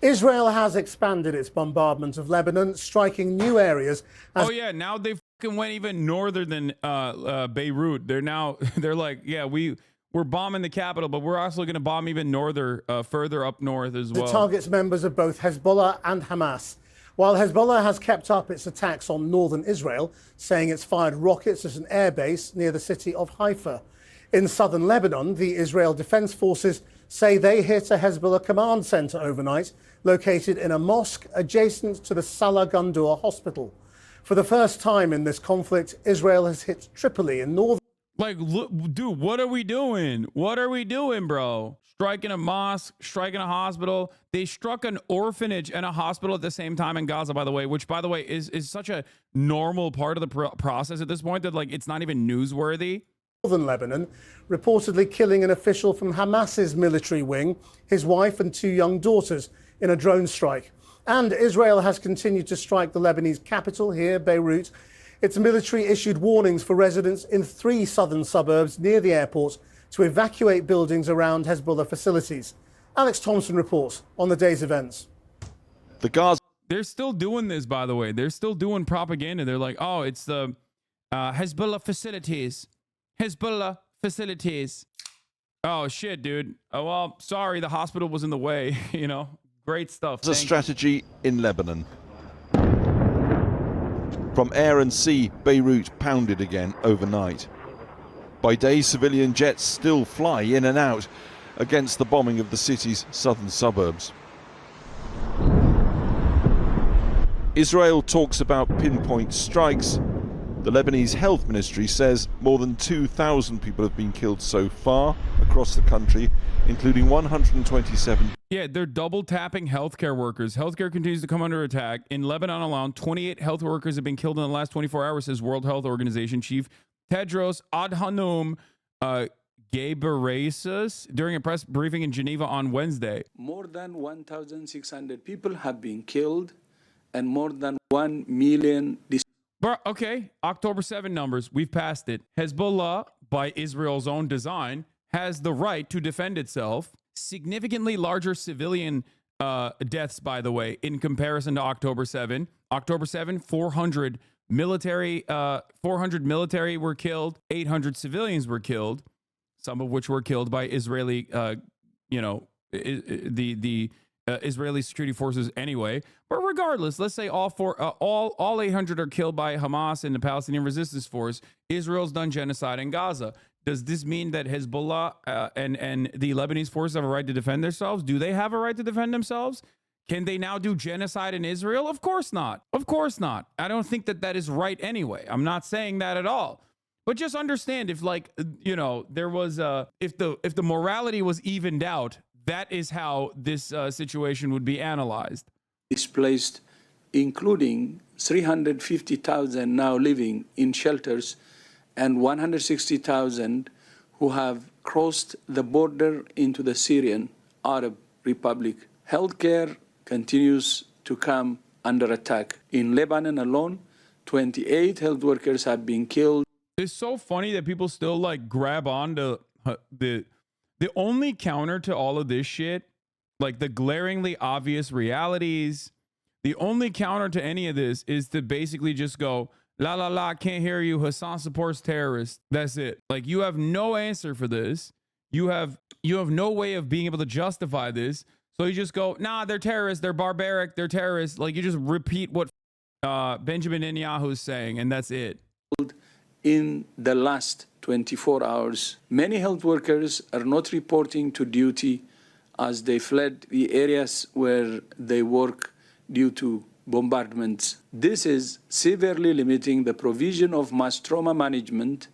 Israel has expanded its bombardment of Lebanon, striking new areas. Oh yeah, now they fucking went even northern than Beirut. They're like, yeah, we're bombing the capital, but we're also going to bomb even further up north as well. It targets members of both Hezbollah and Hamas. While Hezbollah has kept up its attacks on northern Israel, saying it's fired rockets at an airbase near the city of Haifa. In southern Lebanon, the Israel Defense Forces say they hit a Hezbollah command center overnight, located in a mosque adjacent to the Salah Gundur hospital. For the first time in this conflict, Israel has hit Tripoli in northern. Like, look, dude, what are we doing? What are we doing, bro? Striking a mosque, striking a hospital. They struck an orphanage and a hospital at the same time in Gaza, by the way, which, by the way, is such a normal part of the process at this point that, like, it's not even newsworthy. Northern Lebanon, reportedly killing an official from Hamas's military wing, his wife and two young daughters, in a drone strike. And Israel has continued to strike the Lebanese capital here, Beirut. Its military issued warnings for residents in 3 southern suburbs near the airport to evacuate buildings around Hezbollah facilities. Alex Thompson reports on the day's events. They're still doing this, by the way. They're still doing propaganda. They're like, oh, it's the Hezbollah facilities. Hezbollah facilities. Oh, shit, dude. Oh, well, sorry, the hospital was in the way, you know. Great stuff. There's a strategy in Lebanon. From air and sea, Beirut pounded again overnight. By day, civilian jets still fly in and out against the bombing of the city's southern suburbs. Israel talks about pinpoint strikes. The Lebanese Health Ministry says more than 2,000 people have been killed so far across the country, including 127. Yeah, they're double tapping healthcare workers. Healthcare continues to come under attack. In Lebanon alone, 28 health workers have been killed in the last 24 hours, says World Health Organization Chief Tedros Adhanom Ghebreyesus during a press briefing in Geneva on Wednesday. More than 1,600 people have been killed and more than 1 million Bro, okay, October 7 numbers, we've passed it. Hezbollah, by Israel's own design, has the right to defend itself. Significantly larger civilian deaths, by the way, in comparison to October 7. October 7, 400 military were killed, 800 civilians were killed, some of which were killed by Israeli, Israeli security forces anyway. But regardless, let's say all 800 are killed by Hamas and the Palestinian Resistance Force. Israel's done genocide in Gaza. Does this mean that Hezbollah and the Lebanese forces have a right to defend themselves? Do they have a right to defend themselves? Can they now do genocide in Israel? Of course not. Of course not. I don't think that is right anyway. I'm not saying that at all. But just understand, if there was if the morality was evened out, that is how this situation would be analyzed. Displaced, including 350,000 now living in shelters and 160,000 who have crossed the border into the Syrian Arab Republic. Healthcare continues to come under attack. In Lebanon alone, 28 health workers have been killed. It's so funny that people still like grab on to the only counter to all of this shit, like the glaringly obvious realities, the only counter to any of this is to basically just go, la la la, can't hear you, Hasan supports terrorists. That's it. Like, you have no answer for this. You have no way of being able to justify this. So you just go, nah, they're terrorists, they're barbaric, they're terrorists. Like, you just repeat what Benjamin Netanyahu is saying, and that's it. In the last 24 hours, many health workers are not reporting to duty as they fled the areas where they work due to bombardments. This is severely limiting the provision of mass trauma management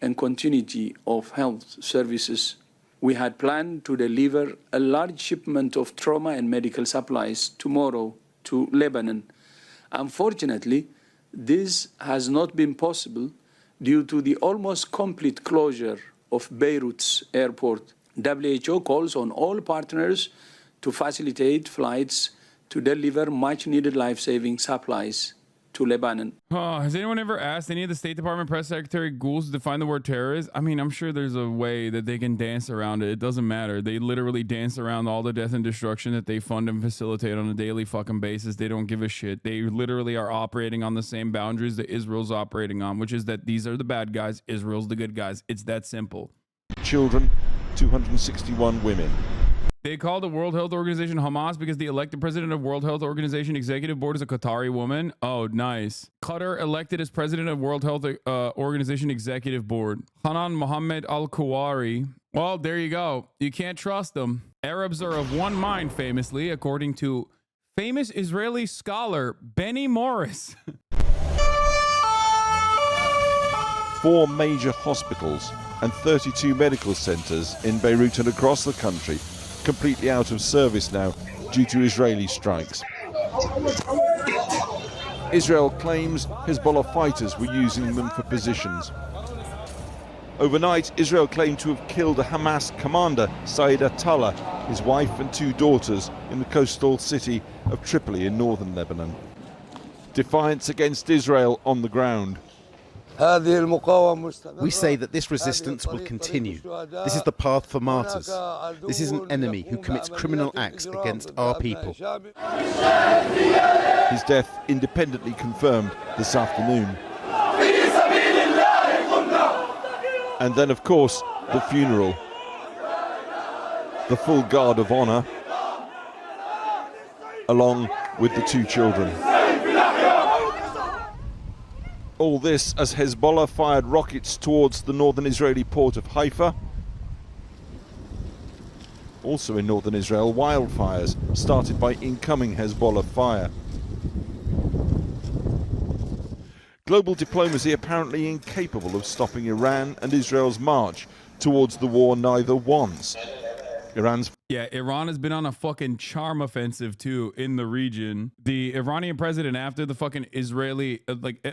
and continuity of health services. We had planned to deliver a large shipment of trauma and medical supplies tomorrow to Lebanon. Unfortunately, this has not been possible due to the almost complete closure of Beirut's airport. WHO calls on all partners to facilitate flights to deliver much-needed life-saving supplies to to Lebanon. Has anyone ever asked any of the State Department press secretary ghouls to define the word terrorist? I mean, I'm sure there's a way that they can dance around it. It doesn't matter. They literally dance around all the death and destruction that they fund and facilitate on a daily fucking basis. They don't give a shit. They literally are operating on the same boundaries that Israel's operating on, which is that these are the bad guys, Israel's the good guys. It's that simple. Children, 261 women. They called the World Health Organization Hamas because the elected president of World Health Organization Executive Board is a Qatari woman. Oh, nice. Qatar elected as president of World Health Organization Executive Board. Hanan Mohammed Al-Kuwari. Well, there you go. You can't trust them. Arabs are of one mind, famously, according to famous Israeli scholar Benny Morris. 4 major hospitals and 32 medical centers in Beirut and across the country completely out of service now due to Israeli strikes. Israel claims Hezbollah fighters were using them for positions. Overnight, Israel claimed to have killed a Hamas commander, Saeed Attallah, his wife and 2 daughters in the coastal city of Tripoli in northern Lebanon. Defiance against Israel on the ground. We say that this resistance will continue. This is the path for martyrs. This is an enemy who commits criminal acts against our people. His death independently confirmed this afternoon. And then, of course, the funeral. The full guard of honor, along with the 2 children. All this as Hezbollah fired rockets towards the northern Israeli port of Haifa. Also in northern Israel, wildfires started by incoming Hezbollah fire. Global diplomacy apparently incapable of stopping Iran and Israel's march towards the war neither wants. Iran has been on a fucking charm offensive too in the region. The Iranian president, after the fucking Israeli,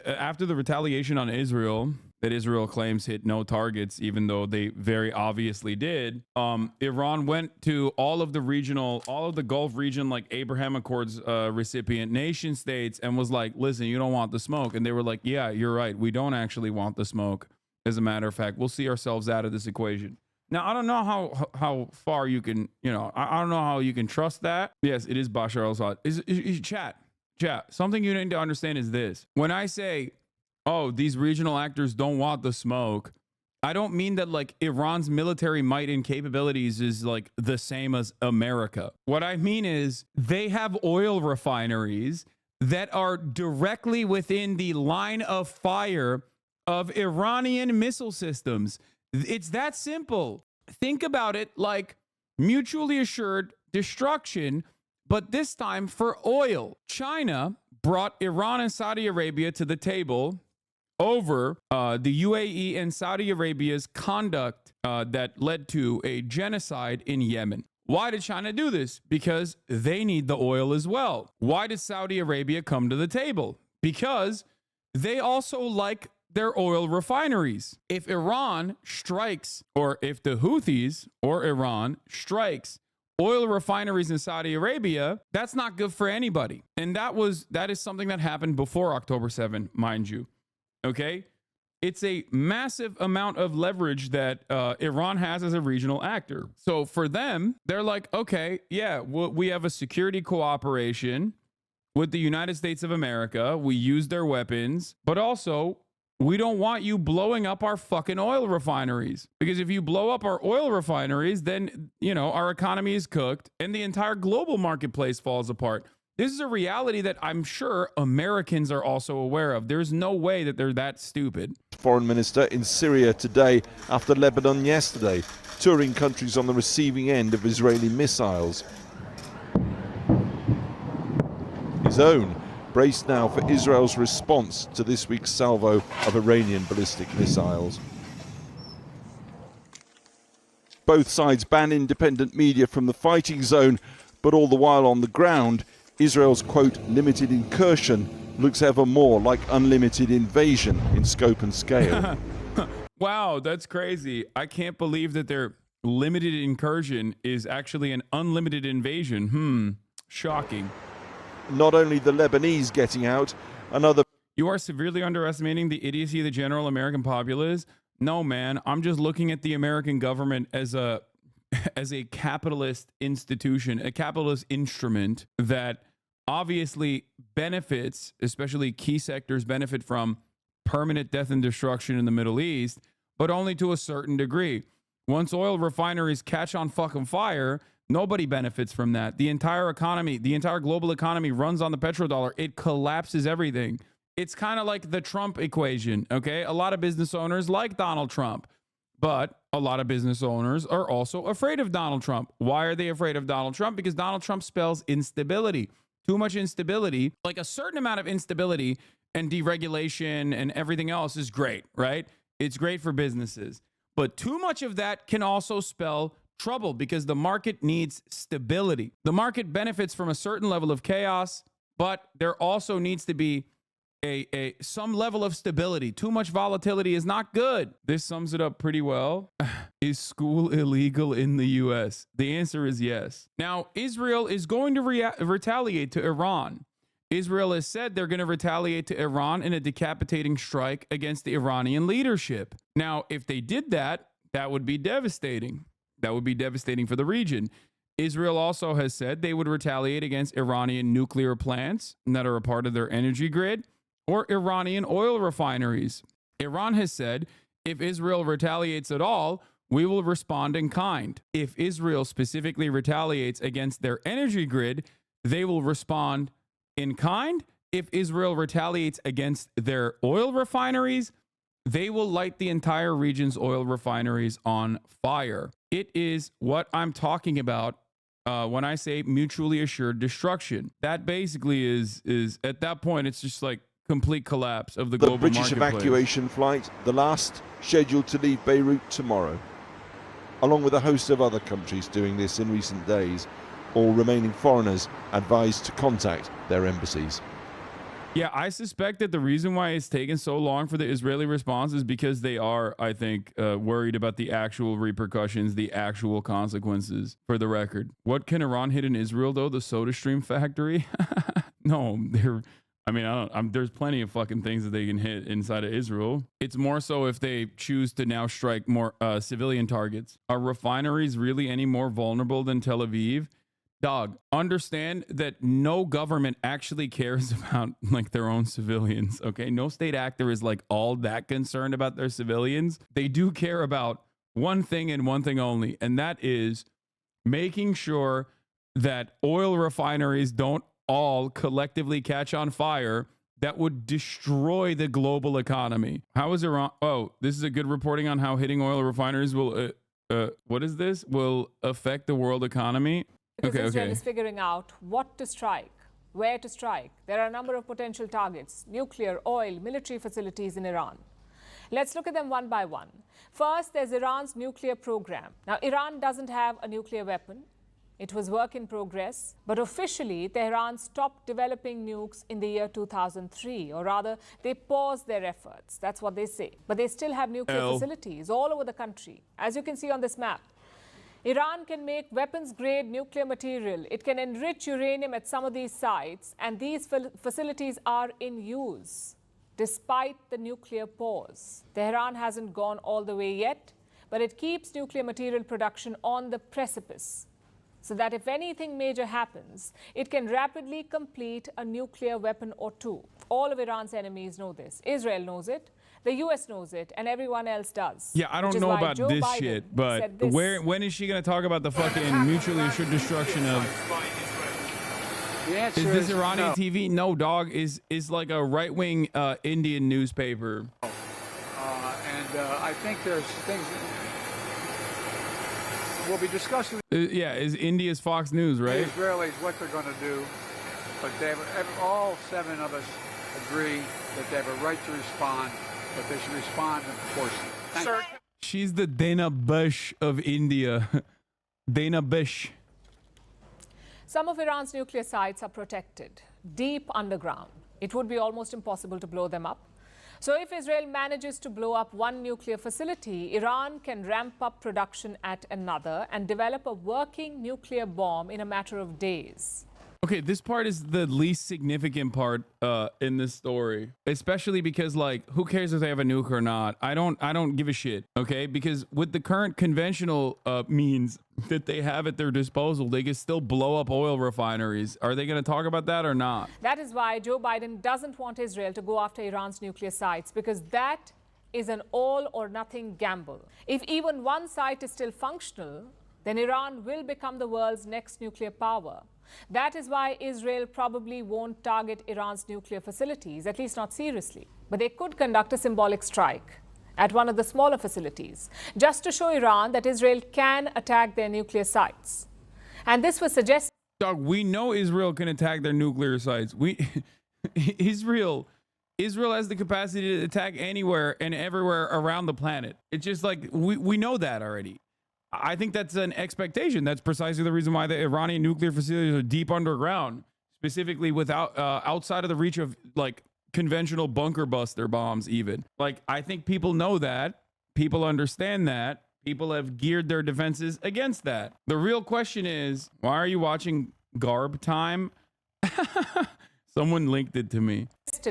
after the retaliation on Israel, that Israel claims hit no targets, even though they very obviously did. Iran went to all of the Gulf region, like Abraham Accords recipient nation states, and was like, listen, you don't want the smoke. And they were like, yeah, you're right. We don't actually want the smoke. As a matter of fact, we'll see ourselves out of this equation. Now, I don't know how far you can, I don't know how you can trust that. Yes, it is Bashar al-Assad. Chat, something you need to understand is this. When I say, oh, these regional actors don't want the smoke, I don't mean that like Iran's military might and capabilities is like the same as America. What I mean is they have oil refineries that are directly within the line of fire of Iranian missile systems. It's that simple. Think about it like mutually assured destruction, but this time for oil. China brought Iran and Saudi Arabia to the table over the UAE and Saudi Arabia's conduct that led to a genocide in Yemen. Why did China do this? Because they need the oil as well. Why did Saudi Arabia come to the table? Because they also like their oil refineries. If Iran strikes, or if the Houthis or Iran strikes oil refineries in Saudi Arabia, that's not good for anybody. And that is something that happened before October 7, mind you. Okay? It's a massive amount of leverage that Iran has as a regional actor. So for them, they're like, okay, yeah, we have a security cooperation with the United States of America. We use their weapons, but also we don't want you blowing up our fucking oil refineries, because if you blow up our oil refineries, then, our economy is cooked and the entire global marketplace falls apart. This is a reality that I'm sure Americans are also aware of. There's no way that they're that stupid. Foreign Minister in Syria today after Lebanon yesterday, touring countries on the receiving end of Israeli missiles. His own braced now for Israel's response to this week's salvo of Iranian ballistic missiles. Both sides ban independent media from the fighting zone, but all the while on the ground, Israel's, quote, limited incursion looks ever more like unlimited invasion in scope and scale. Wow, that's crazy. I can't believe that their limited incursion is actually an unlimited invasion. Shocking. Not only the Lebanese getting out, another You are severely underestimating the idiocy of the general American populace. No, man, I'm just looking at the American government as a capitalist institution, a capitalist instrument that obviously benefits, especially key sectors benefit from permanent death and destruction in the Middle East, but only to a certain degree. Once oil refineries catch on fucking fire, nobody benefits from that. The entire economy, the entire global economy runs on the petrodollar. It collapses everything. It's kind of like the Trump equation, okay? A lot of business owners like Donald Trump, but a lot of business owners are also afraid of Donald Trump. Why are they afraid of Donald Trump? Because Donald Trump spells instability. Too much instability, like a certain amount of instability and deregulation and everything else is great, right? It's great for businesses. But too much of that can also spell trouble because the market needs stability. The market benefits from a certain level of chaos, but there also needs to be some level of stability. Too much volatility is not good. This sums it up pretty well. Is school illegal in the U.S.? The answer is yes. Now, Israel is going to retaliate to Iran. Israel has said they're going to retaliate to Iran in a decapitating strike against the Iranian leadership. Now, if they did that, that would be devastating. That would be devastating for the region. Israel also has said they would retaliate against Iranian nuclear plants that are a part of their energy grid or Iranian oil refineries. Iran has said, if Israel retaliates at all, we will respond in kind. If Israel specifically retaliates against their energy grid, they will respond in kind. If Israel retaliates against their oil refineries, they will light the entire region's oil refineries on fire. It is what I'm talking about when I say mutually assured destruction. That basically is at that point, it's just like complete collapse of the global British marketplace. evacuation flight, the last scheduled to leave Beirut tomorrow, along with a host of other countries doing this in recent days. All remaining foreigners advised to contact their embassies. Yeah, I suspect that the reason why it's taken so long for the Israeli response is because they are, I think, worried about the actual repercussions, the actual consequences. For the record, what can Iran hit in Israel, though? The SodaStream factory? No, there's plenty of fucking things that they can hit inside of Israel. It's more so if they choose to now strike more civilian targets. Are refineries really any more vulnerable than Tel Aviv? Dog, understand that no government actually cares about like their own civilians, okay? No state actor is like all that concerned about their civilians. They do care about one thing and one thing only, and that is making sure that oil refineries don't all collectively catch on fire that would destroy the global economy. How is Iran? Oh, this is a good reporting on how hitting oil refineries will, what is this? Will affect the world economy. Because Israel is figuring out what to strike, where to strike. There are a number of potential targets: nuclear, oil, military facilities in Iran. Let's look at them one by one. First, there's Iran's nuclear program. Now, Iran doesn't have a nuclear weapon. It was work in progress. But officially, Tehran stopped developing nukes in the year 2003, or rather, they paused their efforts. That's what they say. But they still have nuclear facilities all over the country, as you can see on this map. Iran can make weapons-grade nuclear material. It can enrich uranium at some of these sites, and these facilities are in use, despite the nuclear pause. Tehran hasn't gone all the way yet, but it keeps nuclear material production on the precipice, so that if anything major happens, it can rapidly complete a nuclear weapon or two. All of Iran's enemies know this. Israel knows it. The U.S. knows it, and everyone else does. Yeah, I don't know about this shit, but when is she going to talk about the fucking mutually assured destruction of... The answer is this Iranian no. TV? No, dog. Is like a right-wing Indian newspaper. I think there's things that will be discussed. Yeah, is India's Fox News, right? The Israelis, what they're going to do, but all 7 of us agree that they have a right to respond, but they should respond in proportion. Thank you. She's the Dana Bush of India. Dana Bush. Some of Iran's nuclear sites are protected deep underground. It would be almost impossible to blow them up. So if Israel manages to blow up one nuclear facility, Iran can ramp up production at another and develop a working nuclear bomb in a matter of days. Okay, this part is the least significant part in this story, especially because, like, who cares if they have a nuke or not? I don't give a shit. Okay, because with the current conventional means that they have at their disposal, they can still blow up oil refineries. Are they going to talk about that or not? That is why Joe Biden doesn't want Israel to go after Iran's nuclear sites, because that is an all or nothing gamble. If even one site is still functional, then Iran will become the world's next nuclear power. That is why Israel probably won't target Iran's nuclear facilities, at least not seriously. But they could conduct a symbolic strike at one of the smaller facilities, just to show Iran that Israel can attack their nuclear sites. And this was suggested. Dog, we know Israel can attack their nuclear sites. Israel has the capacity to attack anywhere and everywhere around the planet. It's just like we know that already. I think that's an expectation. That's precisely the reason why the Iranian nuclear facilities are deep underground, specifically without outside of the reach of like conventional bunker buster bombs even. Like, I think people know that. People understand that. People have geared their defenses against that. The real question is, why are you watching Garb Time? Someone linked it to me.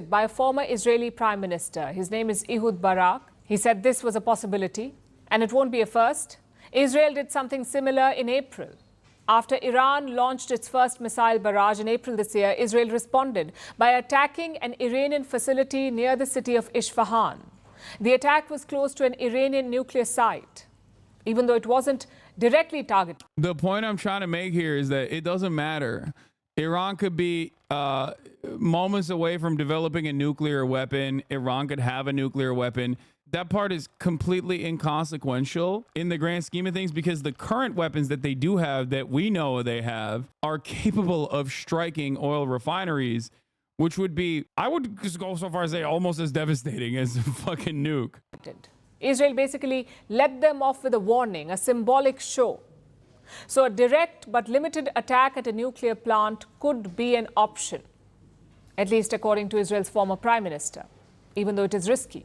By a former Israeli prime minister. His name is Ehud Barak. He said this was a possibility, and it won't be a first. Israel did something similar in April. After Iran launched its first missile barrage in April this year, Israel responded by attacking an Iranian facility near the city of Isfahan. The attack was close to an Iranian nuclear site, even though it wasn't directly targeted. The point I'm trying to make here is that it doesn't matter. Iran could be moments away from developing a nuclear weapon. Iran could have a nuclear weapon. That part is completely inconsequential in the grand scheme of things, because the current weapons that they do have, that we know they have, are capable of striking oil refineries, which would be, I would just go so far as say, almost as devastating as a fucking nuke. Israel basically let them off with a warning, a symbolic show. So a direct but limited attack at a nuclear plant could be an option, at least according to Israel's former prime minister, even though it is risky.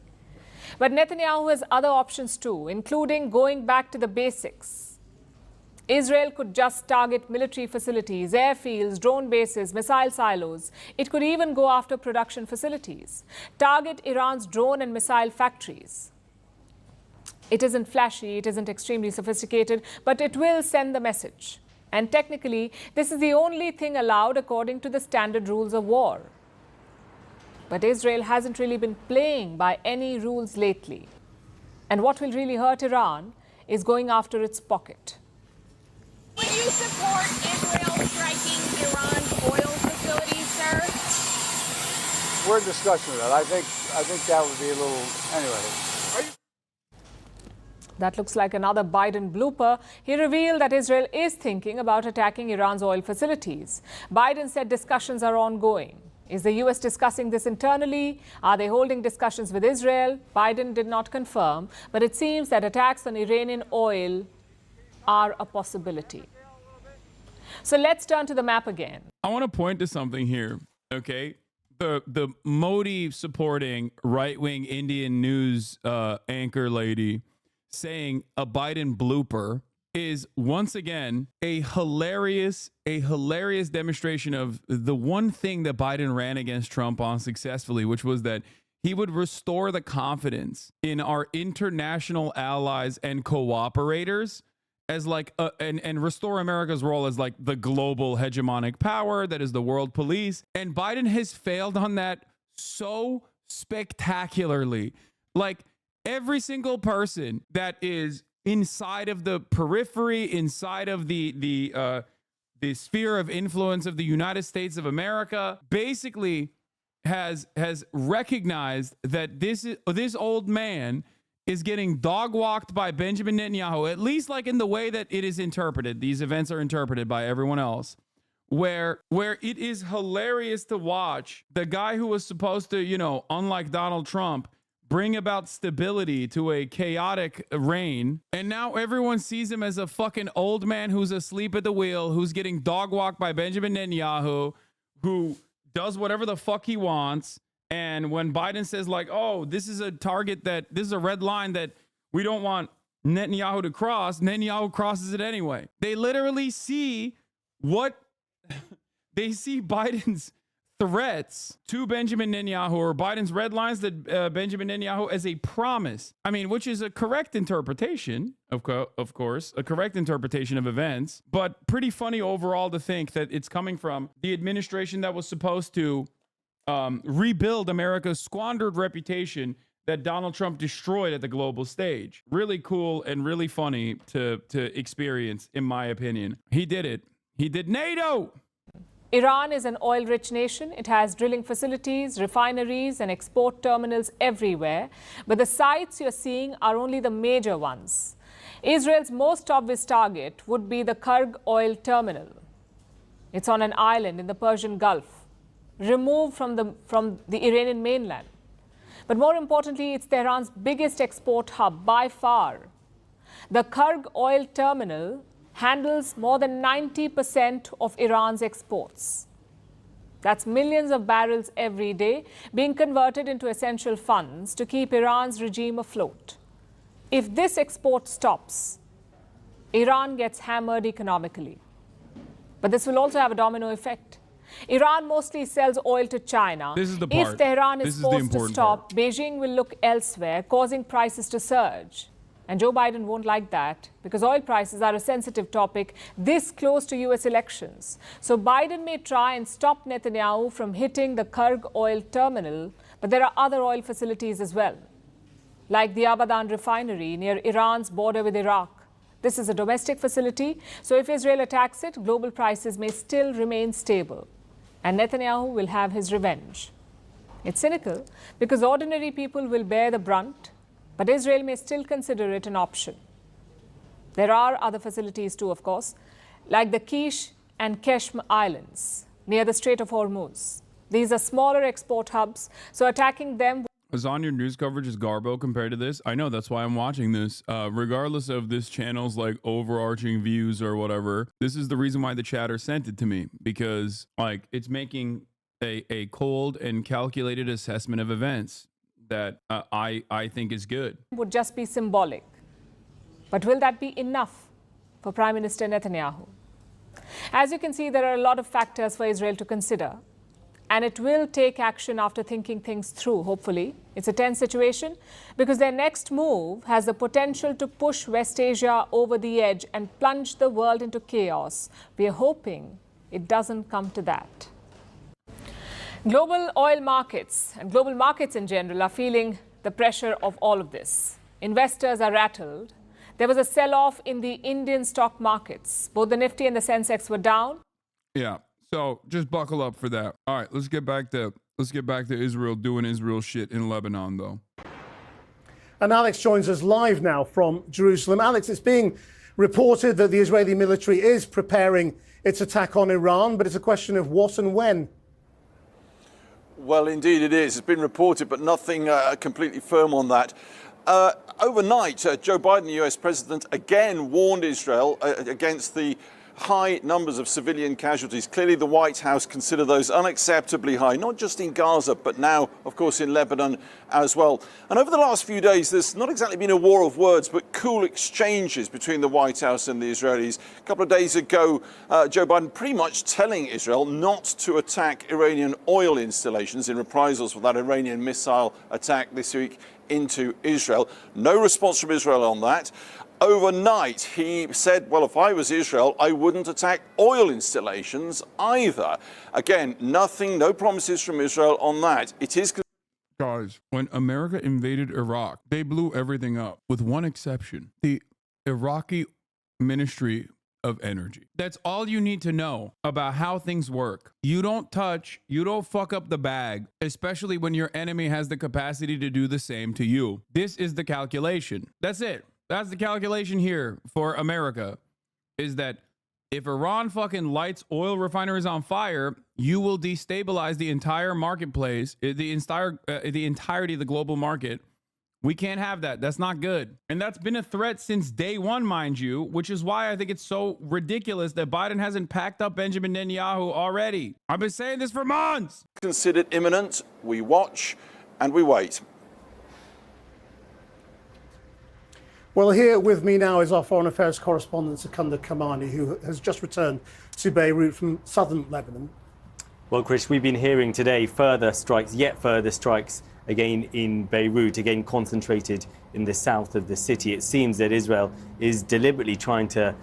But Netanyahu has other options too, including going back to the basics. Israel could just target military facilities, airfields, drone bases, missile silos. It could even go after production facilities, target Iran's drone and missile factories. It isn't flashy, it isn't extremely sophisticated, but it will send the message. And technically, this is the only thing allowed according to the standard rules of war. But Israel hasn't really been playing by any rules lately. And what will really hurt Iran is going after its pocket. Would you support Israel striking Iran's oil facilities, sir? We're in discussion of that. I think that would be a little, anyway. That looks like another Biden blooper. He revealed that Israel is thinking about attacking Iran's oil facilities. Biden said discussions are ongoing. Is the U.S. discussing this internally? Are they holding discussions with Israel? Biden did not confirm, but it seems that attacks on Iranian oil are a possibility. So let's turn to the map again. I want to point to something here, okay? The Modi supporting right-wing Indian news anchor lady saying a Biden blooper is once again a hilarious demonstration of the one thing that Biden ran against Trump on successfully, which was that he would restore the confidence in our international allies and cooperators as like and restore America's role as like the global hegemonic power that is the world police. And Biden has failed on that so spectacularly. Like, every single person that is inside of the periphery, inside of the sphere of influence of the United States of America, basically has recognized that this old man is getting dog walked by Benjamin Netanyahu, at least like in the way that it is interpreted. These events are interpreted by everyone else, where it is hilarious to watch the guy who was supposed to, you know, unlike Donald Trump, bring about stability to a chaotic reign. And now everyone sees him as a fucking old man who's asleep at the wheel, who's getting dog walked by Benjamin Netanyahu, who does whatever the fuck he wants. And when Biden says like, oh, this is a target this is a red line that we don't want Netanyahu to cross, Netanyahu crosses it anyway. They literally see what They see Biden's threats to Benjamin Netanyahu, or Biden's red lines that Benjamin Netanyahu, as a promise. I mean, which is a correct interpretation, of course, a correct interpretation of events, but pretty funny overall to think that it's coming from the administration that was supposed to rebuild America's squandered reputation that Donald Trump destroyed at the global stage. Really cool and really funny to experience, in my opinion. He did it. He did NATO. Iran is an oil-rich nation. It has drilling facilities, refineries, and export terminals everywhere. But the sites you're seeing are only the major ones. Israel's most obvious target would be the Kurg oil terminal. It's on an island in the Persian Gulf, removed from the Iranian mainland. But more importantly, it's Tehran's biggest export hub by far. The Kurg oil terminal handles more than 90% of Iran's exports. That's millions of barrels every day being converted into essential funds to keep Iran's regime afloat. If this export stops, Iran gets hammered economically. But this will also have a domino effect. Iran mostly sells oil to China. This is the part. If Tehran is forced to stop, Beijing will look elsewhere, causing prices to surge. And Joe Biden won't like that, because oil prices are a sensitive topic this close to US elections. So Biden may try and stop Netanyahu from hitting the Kurg oil terminal, but there are other oil facilities as well, like the Abadan refinery near Iran's border with Iraq. This is a domestic facility, so if Israel attacks it, global prices may still remain stable, and Netanyahu will have his revenge. It's cynical, because ordinary people will bear the brunt, but Israel may still consider it an option. There are other facilities too, of course, like the Kish and Keshm Islands near the Strait of Hormuz. These are smaller export hubs, so attacking them... Hasan, your news coverage is garbo compared to this. I know, that's why I'm watching this. Regardless of this channel's like overarching views or whatever, this is the reason why the chatter sent it to me, because like it's making a cold and calculated assessment of events that I think is good. Would just be symbolic. But will that be enough for Prime Minister Netanyahu? As you can see, there are a lot of factors for Israel to consider, and it will take action after thinking things through, hopefully. It's a tense situation because their next move has the potential to push West Asia over the edge and plunge the world into chaos. We are hoping it doesn't come to that. Global oil markets and global markets in general are feeling the pressure of all of this. Investors are rattled. There was a sell-off in the Indian stock markets. Both the Nifty and the Sensex were down. Yeah, so just buckle up for that. All right, let's get back to Israel doing Israel shit in Lebanon, though. And Alex joins us live now from Jerusalem. Alex, it's being reported that the Israeli military is preparing its attack on Iran, but it's a question of what and when. Well, indeed it is. It's been reported, but nothing completely firm on that. Overnight, Joe Biden, the US president, again warned Israel against the high numbers of civilian casualties. Clearly, the White House consider those unacceptably high, not just in Gaza, but now, of course, in Lebanon as well. And over the last few days, there's not exactly been a war of words, but cool exchanges between the White House and the Israelis. A couple of days ago, Joe Biden pretty much telling Israel not to attack Iranian oil installations in reprisals for that Iranian missile attack this week into Israel. No response from Israel on that. Overnight, he said, well, if I was Israel, I wouldn't attack oil installations either. Again, nothing, no promises from Israel on that. It is... Guys, when America invaded Iraq, they blew everything up, with one exception. The Iraqi Ministry of Energy. That's all you need to know about how things work. You don't fuck up the bag, especially when your enemy has the capacity to do the same to you. This is the calculation. That's it. That's the calculation here for America, is that if Iran fucking lights oil refineries on fire, you will destabilize the entire marketplace, the entirety of the global market. We can't have that. That's not good. And that's been a threat since day one, mind you, which is why I think it's so ridiculous that Biden hasn't packed up Benjamin Netanyahu already. I've been saying this for months. Considered imminent. We watch and we wait. Well, here with me now is our foreign affairs correspondent, Secunda Kamani, who has just returned to Beirut from southern Lebanon. Well, Chris, we've been hearing today further strikes, yet further strikes again in Beirut, again concentrated in the south of the city. It seems that Israel is deliberately trying to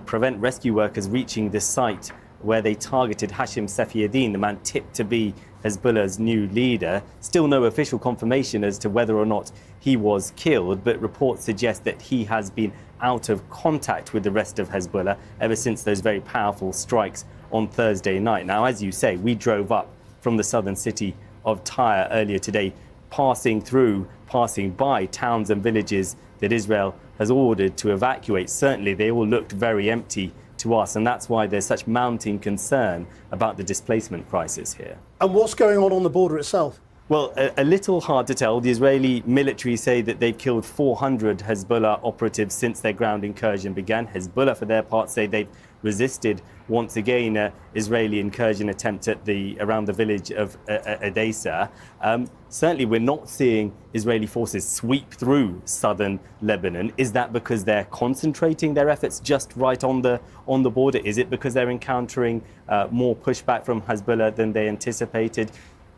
prevent rescue workers reaching the site where they targeted Hashim Safieddin, the man tipped to be Hezbollah's new leader. Still no official confirmation as to whether or not he was killed, but reports suggest that he has been out of contact with the rest of Hezbollah ever since those very powerful strikes on Thursday night. Now, as you say, we drove up from the southern city of Tyre earlier today, passing by towns and villages that Israel has ordered to evacuate. Certainly, they all looked very empty to us, and that's why there's such mounting concern about the displacement crisis here. And what's going on the border itself? Well, a little hard to tell. The Israeli military say that they've killed 400 Hezbollah operatives since their ground incursion began. Hezbollah, for their part, say they've resisted once again an Israeli incursion attempt at around the village of Edessa. Certainly, we're not seeing Israeli forces sweep through southern Lebanon. Is that because they're concentrating their efforts just right on the border? Is it because they're encountering more pushback from Hezbollah than they anticipated?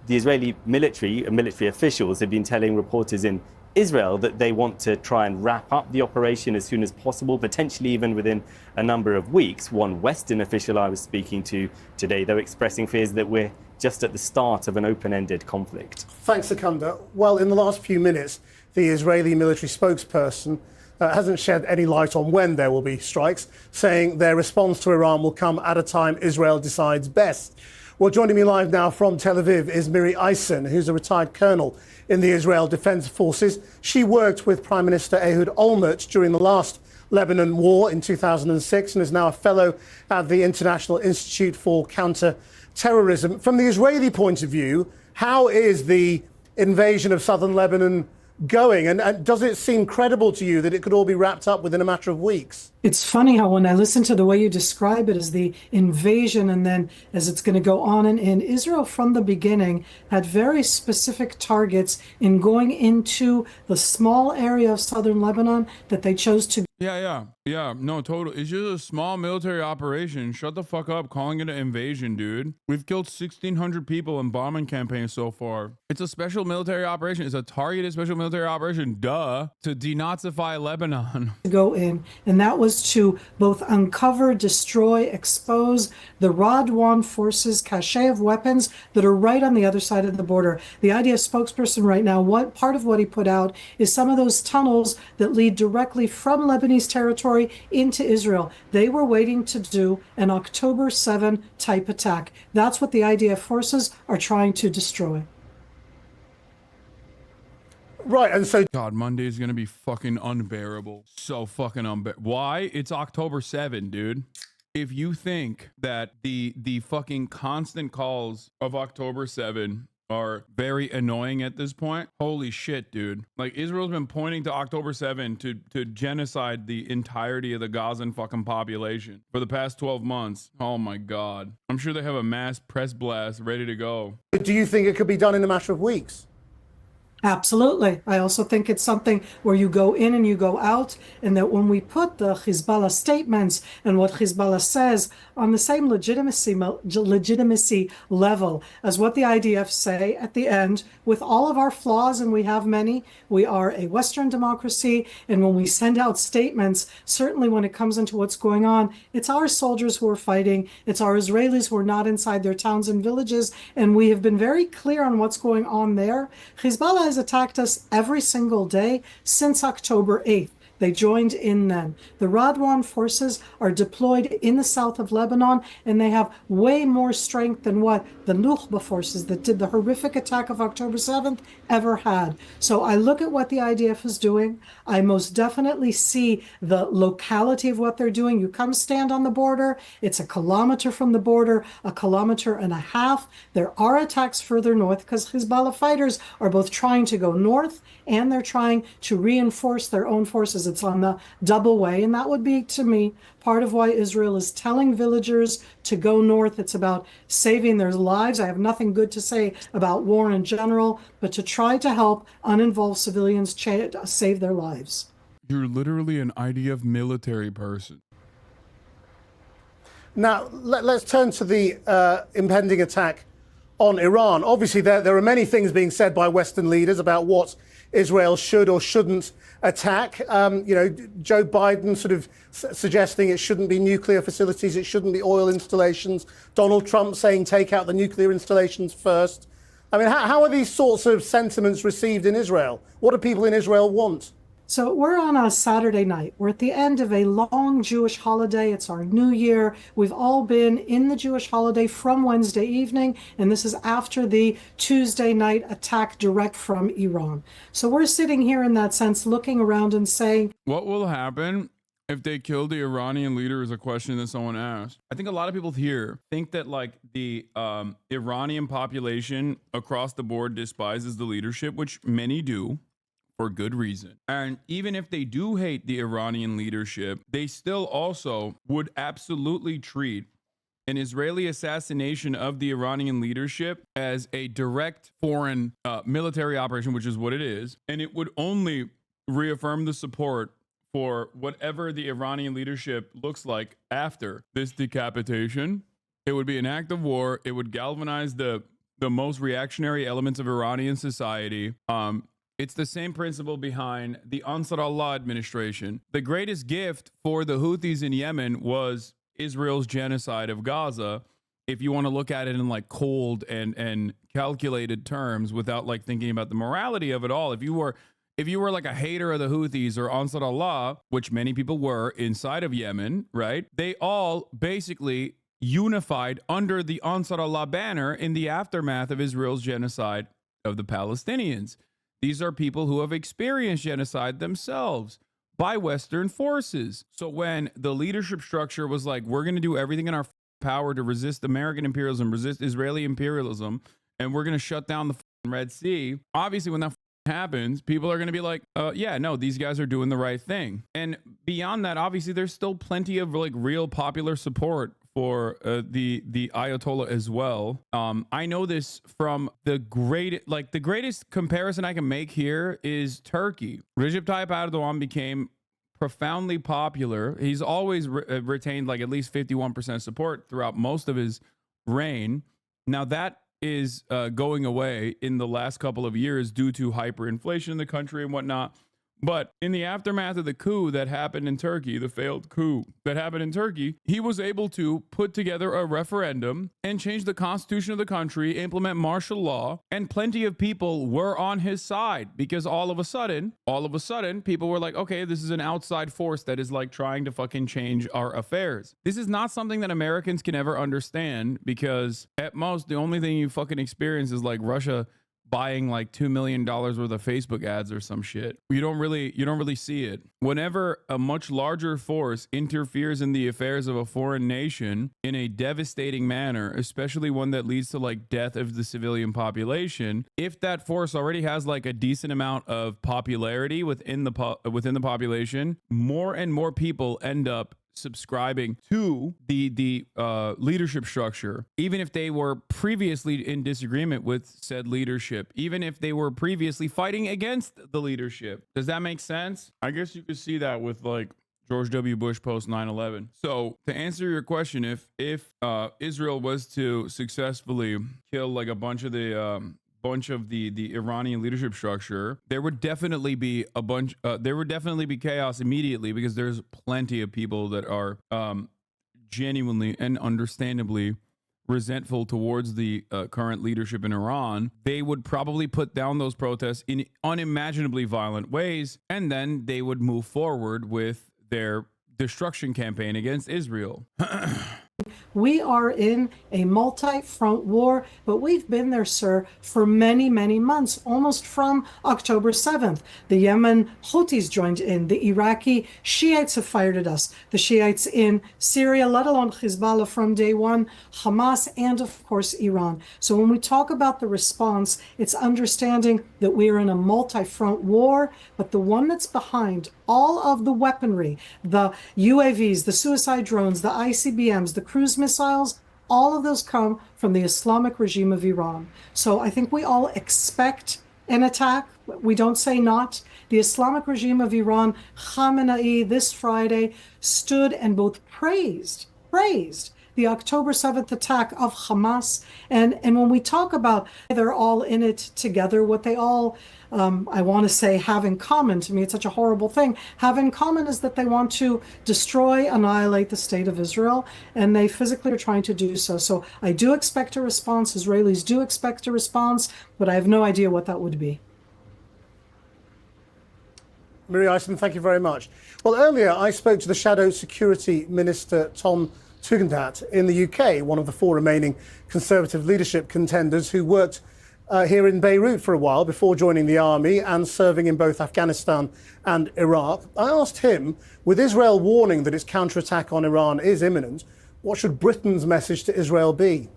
The Israeli military officials have been telling reporters in Israel that they want to try and wrap up the operation as soon as possible, potentially even within a number of weeks. One Western official I was speaking to today, though, expressing fears that we're just at the start of an open-ended conflict. Thanks, Secunda. Well, in the last few minutes, the Israeli military spokesperson hasn't shed any light on when there will be strikes, saying their response to Iran will come at a time Israel decides best. Well, joining me live now from Tel Aviv is Miri Eisen, who's a retired colonel in the Israel Defense Forces. She worked with Prime Minister Ehud Olmert during the last Lebanon war in 2006 and is now a fellow at the International Institute for Counter-Terrorism. From the Israeli point of view, how is the invasion of southern Lebanon going? And does it seem credible to you that it could all be wrapped up within a matter of weeks? It's funny how when I listen to the way you describe it as the invasion and then as it's going to go on and in, Israel from the beginning had very specific targets in going into the small area of southern Lebanon that they chose to. Yeah, no, totally. It's just a small military operation. Shut the fuck up calling it an invasion, dude. We've killed 1,600 people in bombing campaigns so far. It's a special military operation. It's a targeted special military operation, duh, to denazify Lebanon. To go in, and that was to both uncover, destroy, expose the Radwan forces, cache of weapons that are right on the other side of the border. The IDF spokesperson right now, part of what he put out is some of those tunnels that lead directly from Lebanese territory into Israel. They were waiting to do an October 7 type attack. That's what the IDF forces are trying to destroy. Right, and so... God, Monday is going to be fucking unbearable. So fucking unbearable. Why? It's October 7, dude. If you think that the fucking constant calls of October 7 are very annoying at this point, holy shit, dude. Like, Israel's been pointing to October 7 to genocide the entirety of the Gazan fucking population for the past 12 months. Oh my God. I'm sure they have a mass press blast ready to go. Do you think it could be done in a matter of weeks? Absolutely. I also think it's something where you go in and you go out, and that when we put the Hezbollah statements and what Hezbollah says on the same legitimacy level as what the IDF say at the end, with all of our flaws, and we have many, we are a Western democracy, and when we send out statements, certainly when it comes into what's going on, it's our soldiers who are fighting, it's our Israelis who are not inside their towns and villages, and we have been very clear on what's going on there. Hezbollah has attacked us every single day since October 8th. They joined in then. The Radwan forces are deployed in the south of Lebanon, and they have way more strength than what the Nukhba forces that did the horrific attack of October 7th ever had. So I look at what the IDF is doing. I most definitely see the locality of what they're doing. You come stand on the border. It's a kilometer from the border, a kilometer and a half. There are attacks further north because Hezbollah fighters are both trying to go north and they're trying to reinforce their own forces. It's on the double way, and that would be, to me, part of why Israel is telling villagers to go north. It's about saving their lives. I have nothing good to say about war in general, but to try to help uninvolved civilians save their lives. You're literally an IDF military person. Now, let's turn to the impending attack on Iran. Obviously, there are many things being said by Western leaders about what Israel should or shouldn't attack. Joe Biden sort of suggesting it shouldn't be nuclear facilities, it shouldn't be oil installations. Donald Trump saying take out the nuclear installations first. I mean, how are these sorts of sentiments received in Israel? What do people in Israel want? So we're on a Saturday night. We're at the end of a long Jewish holiday. It's our New Year. We've all been in the Jewish holiday from Wednesday evening, and this is after the Tuesday night attack direct from Iran. So we're sitting here in that sense, looking around and saying, what will happen if they kill the Iranian leader is a question that someone asked. I think a lot of people here think that like the Iranian population across the board despises the leadership, which many do, for good reason. And even if they do hate the Iranian leadership, they still also would absolutely treat an Israeli assassination of the Iranian leadership as a direct foreign military operation, which is what it is. And it would only reaffirm the support for whatever the Iranian leadership looks like after this decapitation. It would be an act of war. It would galvanize the most reactionary elements of Iranian society. It's the same principle behind the Ansar Allah administration. The greatest gift for the Houthis in Yemen was Israel's genocide of Gaza. If you want to look at it in like cold and calculated terms without like thinking about the morality of it all, if you were like a hater of the Houthis or Ansar Allah, which many people were inside of Yemen, right? They all basically unified under the Ansar Allah banner in the aftermath of Israel's genocide of the Palestinians. These are people who have experienced genocide themselves by Western forces. So when the leadership structure was like, we're going to do everything in our power to resist American imperialism, resist Israeli imperialism, and we're going to shut down the Red Sea, obviously when that happens, people are going to be like, yeah, no, these guys are doing the right thing. And beyond that, obviously, there's still plenty of like real popular support for the Ayatollah as well. I know this from the greatest comparison I can make here is Turkey. Recep Tayyip Erdogan became profoundly popular. He's always retained like at least 51% support throughout most of his reign. Now that is going away in the last couple of years due to hyperinflation in the country and whatnot. But in the aftermath of the coup that happened in Turkey, the failed coup that happened in Turkey, he was able to put together a referendum and change the constitution of the country, implement martial law, and plenty of people were on his side because all of a sudden, people were like, okay, this is an outside force that is like trying to fucking change our affairs. This is not something that Americans can ever understand because at most, the only thing you fucking experience is like Russia buying like $2 million worth of Facebook ads or some shit. You don't really see it. Whenever a much larger force interferes in the affairs of a foreign nation in a devastating manner, especially one that leads to like death of the civilian population, if that force already has like a decent amount of popularity within the population, more and more people end up subscribing to the leadership structure, even if they were previously in disagreement with said leadership, even if they were previously fighting against the leadership. Does that make sense? I guess you could see that with like George W. Bush post 9/11. So to answer your question, if Israel was to successfully kill like a bunch of the Iranian leadership structure, there would definitely be chaos immediately because there's plenty of people that are genuinely and understandably resentful towards the current leadership in Iran. They would probably put down those protests in unimaginably violent ways, and then they would move forward with their destruction campaign against Israel. We are in a multi-front war, but we've been there, sir, for many, many months, almost from October 7th. The Yemen Houthis joined in. The Iraqi Shiites have fired at us. The Shiites in Syria, let alone Hezbollah from day one, Hamas, and of course, Iran. So when we talk about the response, it's understanding that we are in a multi-front war, but the one that's behind all of the weaponry, the UAVs, the suicide drones, the ICBMs, the cruise missiles, all of those come from the Islamic regime of Iran. So I think we all expect an attack. We don't say not. The Islamic regime of Iran, Khamenei, this Friday, stood and both praised the October 7th attack of Hamas. And when we talk about they're all in it together, what they all, I want to say, have in common, to me it's such a horrible thing, have in common is that they want to destroy, annihilate the state of Israel, and they physically are trying to do so. So I do expect a response. Israelis do expect a response, but I have no idea what that would be. Miri Eisman, thank you very much. Well, earlier I spoke to the Shadow Security Minister, Tom Tugendhat, in the UK, one of the 4 remaining Conservative leadership contenders who worked here in Beirut for a while before joining the army and serving in both Afghanistan and Iraq. I asked him, with Israel warning that its counterattack on Iran is imminent, what should Britain's message to Israel be?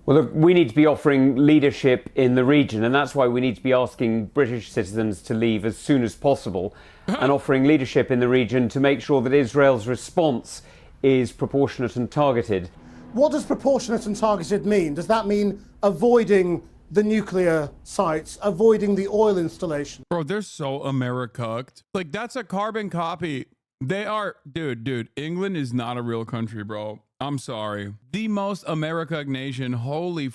Well, look, we need to be offering leadership in the region, and that's why we need to be asking British citizens to leave as soon as possible and offering leadership in the region to make sure that Israel's response is proportionate and targeted. What does proportionate and targeted mean? Does that mean avoiding the nuclear sites, avoiding the oil installation? Bro, they're so Americucked. Like, that's a carbon copy. They are, dude, England is not a real country, bro. I'm sorry. The most America nation, holy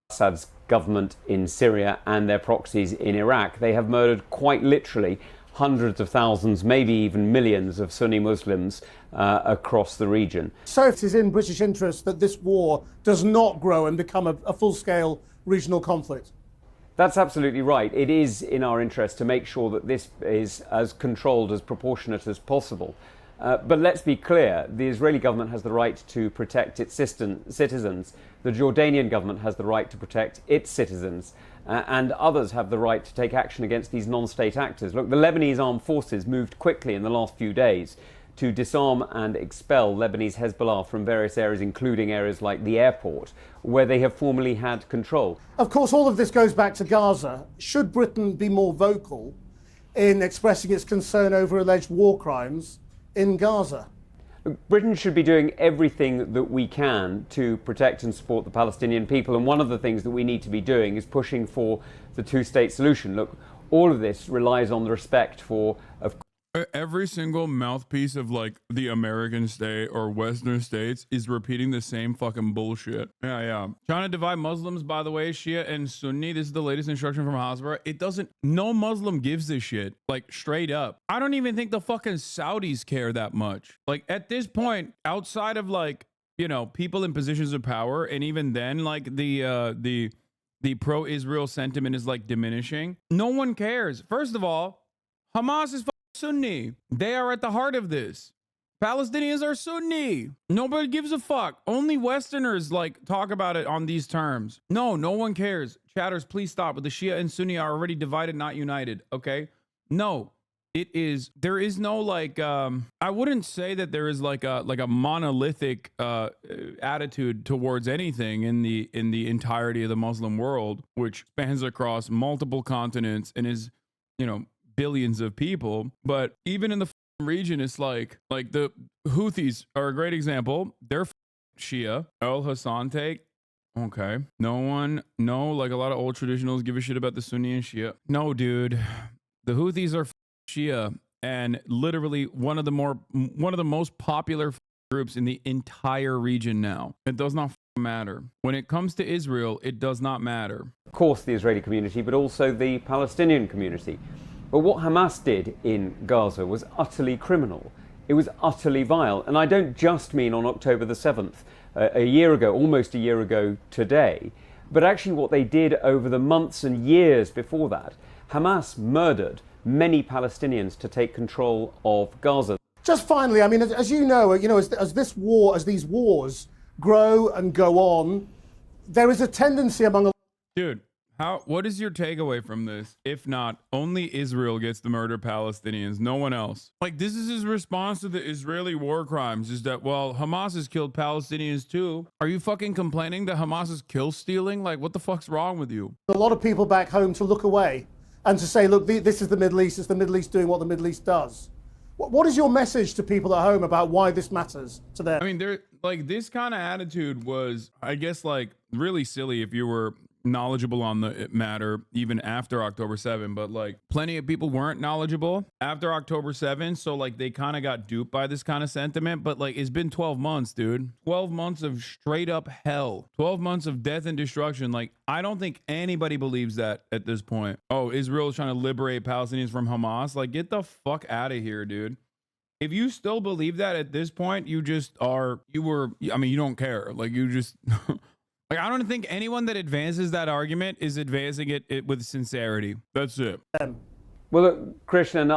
Assad's government in Syria and their proxies in Iraq, they have murdered quite literally hundreds of thousands, maybe even millions of Sunni Muslims across the region. So it is in British interest that this war does not grow and become a full-scale regional conflict. That's absolutely right. It is in our interest to make sure that this is as controlled, as proportionate as possible. But let's be clear, the Israeli government has the right to protect its citizens. The Jordanian government has the right to protect its citizens. And others have the right to take action against these non-state actors. Look, the Lebanese armed forces moved quickly in the last few days to disarm and expel Lebanese Hezbollah from various areas, including areas like the airport, where they have formerly had control. Of course, all of this goes back to Gaza. Should Britain be more vocal in expressing its concern over alleged war crimes in Gaza? Britain should be doing everything that we can to protect and support the Palestinian people. And one of the things that we need to be doing is pushing for the two-state solution. Look, all of this relies on the respect for, of every single mouthpiece of like the American state or Western states is repeating the same fucking bullshit. Yeah. Trying to divide Muslims, by the way, Shia and Sunni. This is the latest instruction from Hasbara. It doesn't, no Muslim gives this shit, like straight up. I don't even think the fucking Saudis care that much. Like at this point, outside of like, you know, people in positions of power, and even then, like the pro-Israel sentiment is like diminishing. No one cares. First of all, Hamas is Sunni. They are at the heart of this. Palestinians are Sunni. Nobody gives a fuck. Only Westerners like talk about it on these terms. No one cares. Chatters, please stop. But the Shia and Sunni are already divided, not united. Okay? No. There is no like I wouldn't say that there is like a monolithic attitude towards anything in the entirety of the Muslim world, which spans across multiple continents and is, you know, billions of people. But even in the region, it's like the Houthis are a great example. They're Shia. Hasan take. Okay. Like a lot of old traditionals give a shit about the Sunni and Shia. No, dude. The Houthis are Shia, and literally one of the most popular groups in the entire region now. It does not matter. When it comes to Israel, it does not matter. Of course, the Israeli community, but also the Palestinian community. But what Hamas did in Gaza was utterly criminal. It was utterly vile. And I don't just mean on October the 7th, a year ago, almost a year ago today, but actually what they did over the months and years before that. Hamas murdered many Palestinians to take control of Gaza. Just finally, I mean, as you know, as these wars grow and go on, there is a tendency among dude. What is your takeaway from this? If not, only Israel gets to murder Palestinians, no one else. Like, this is his response to the Israeli war crimes, is that, well, Hamas has killed Palestinians too. Are you fucking complaining that Hamas is kill stealing? Like, what the fuck's wrong with you? A lot of people back home to look away and to say, look, this is the Middle East. It's the Middle East doing what the Middle East does. What is your message to people at home about why this matters to them? I mean, this kind of attitude was, I guess, like really silly if you were knowledgeable on the matter even after October 7, but like plenty of people weren't knowledgeable after October 7. So like they kind of got duped by this kind of sentiment. But like it's been 12 months, dude. 12 months of straight up hell. 12 months of death and destruction. Like I don't think anybody believes that at this point. Oh, Israel is trying to liberate Palestinians from Hamas. Like get the fuck out of here, dude. If you still believe that at this point, you don't care. Like you just, like, I don't think anyone that advances that argument is advancing it with sincerity. That's it. Well, look, Krishnan,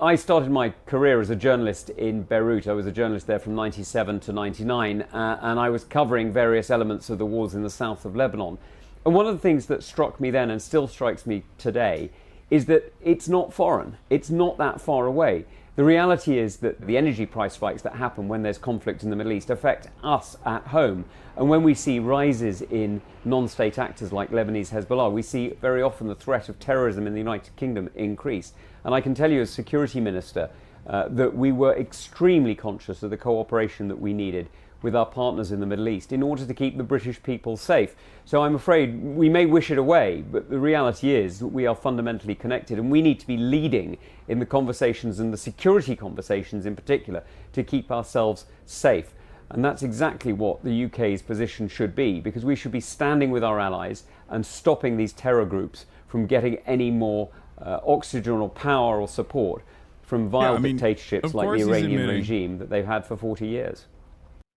I started my career as a journalist in Beirut. I was a journalist there from 97 to 99, and I was covering various elements of the wars in the south of Lebanon. And one of the things that struck me then and still strikes me today is that it's not foreign. It's not that far away. The reality is that the energy price spikes that happen when there's conflict in the Middle East affect us at home. And when we see rises in non-state actors like Lebanese Hezbollah, we see very often the threat of terrorism in the United Kingdom increase. And I can tell you as Security Minister that we were extremely conscious of the cooperation that we needed with our partners in the Middle East in order to keep the British people safe. So I'm afraid we may wish it away, but the reality is that we are fundamentally connected and we need to be leading in the conversations and the security conversations in particular to keep ourselves safe. And that's exactly what the UK's position should be, because we should be standing with our allies and stopping these terror groups from getting any more oxygen or power or support from vile dictatorships like the Iranian regime that they've had for 40 years.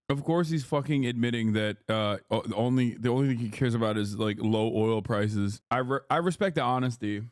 Of course, he's fucking admitting that the only thing he cares about is like low oil prices. I respect the honesty.